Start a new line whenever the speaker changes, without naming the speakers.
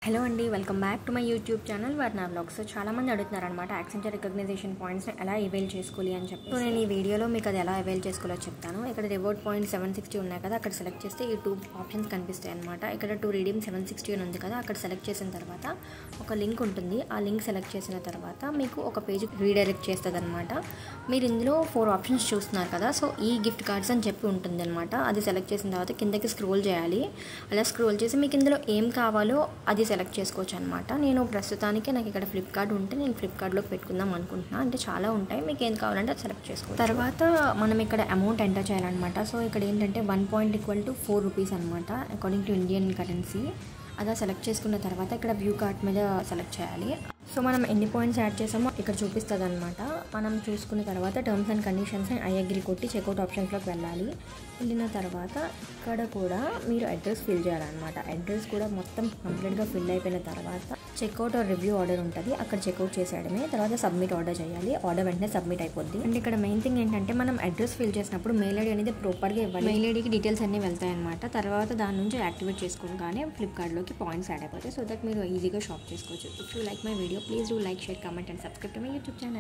Hello అండి, welcome back to my YouTube channel వర్ణ vlogs. చాలా మంది అడుగుతున్నారు అనమాట యాక్సెంచర్ రికగ్నైజేషన్ పాయింట్స్ని ఎలా అవైల్ చేసుకోవాలి అని చెప్పి. సో నేను ఈ వీడియోలో మీకు అది ఎలా అవైల్ చేసుకోవాలో చెప్తాను. ఇక్కడ రివార్డ్ పాయింట్ 760 ఉన్నాయి కదా, అక్కడ సెలెక్ట్ చేస్తే ఈ 2 ఆప్షన్స్ కనిపిస్తాయి అనమాట. ఇక్కడ 2 రిడీమ్ 760 అని ఉంది కదా, అక్కడ సెలెక్ట్ చేసిన తర్వాత ఒక లింక్ ఉంటుంది. ఆ లింక్ సెలెక్ట్ చేసిన తర్వాత మీకు ఒక పేజ్ రీడైరెక్ట్ చేస్తుంది అనమాట. మీరు ఇందులో 4 ఆప్షన్స్ చూస్తున్నారు కదా, సో ఈ గిఫ్ట్ కార్డ్స్ అని చెప్పి ఉంటుంది అనమాట. అది సెలెక్ట్ చేసిన తర్వాత కిందకి స్క్రోల్ చేయాలి. అలా స్క్రోల్ చేసి మీకు ఇందులో ఏం కావాలో అది సెలెక్ట్ చేసుకోవచ్చు అనమాట. నేను ప్రస్తుతానికి నాకు ఇక్కడ ఫ్లిప్కార్ట్ ఉంటే నేను ఫ్లిప్కార్ట్లో పెట్టుకుందాం అనుకుంటున్నాను. అంటే చాలా ఉంటాయి, మీకు ఏం కావాలంటే అది సెలెక్ట్ చేసుకోవచ్చు. తర్వాత మనం ఇక్కడ అమౌంట్ ఎంటర్ చేయాలన్నమాట. సో ఇక్కడ ఏంటంటే 1 పాయింట్ = 4 రూపీస్ అనమాట, అకార్డింగ్ టు ఇండియన్ కరెన్సీ. అలా సెలెక్ట్ చేసుకున్న తర్వాత ఇక్కడ వ్యూ కార్ట్ మీద సెలెక్ట్ చేయాలి. సో మనం ఎన్ని పాయింట్స్ యాడ్ చేసామో ఇక్కడ చూపిస్తుంది అనమాట. మనం చూసుకున్న తర్వాత terms and conditions I agree కొట్టి చెక్అవుట్ ఆప్షన్స్లోకి వెళ్ళాలి. వెళ్ళిన తర్వాత ఇక్కడ కూడా మీరు అడ్రస్ ఫిల్ చేయాలన్నమాట. అడ్రస్ కూడా మొత్తం కంప్లీట్గా ఫిల్ అయిపోయిన తర్వాత చెక్అవుట్ ఆర్ రివ్యూ ఆర్డర్ ఉంటుంది, అక్కడ చెక్అవుట్ చేసేయడమే. తర్వాత సబ్మిట్ ఆర్డర్ చేయాలి. ఆర్డర్ వెంటనే సబ్మిట్ అయిపోద్ది. అండ్ ఇక్కడ మెయిన్ థింగ్ ఏంటంటే మనం అడ్రస్ ఫిల్ చేసినప్పుడు మెయిల్ ఐడి అనేది ప్రాపర్గా ఇవ్వాలి. మెయిల్ ఐడికి డీటెయిల్స్ అన్నీ వెళ్తాయన్నమాట. తర్వాత దాని నుంచి యాక్టివేట్ చేసుకోగానే ఫ్లిప్కార్ట్లోకి పాయింట్స్ యాడ్ అయిపోతాయి. సో దట్ మీరు ఈజీగా షాప్ చేసుకోవచ్చు. If you like my video, please do like, share, comment and subscribe to my YouTube channel.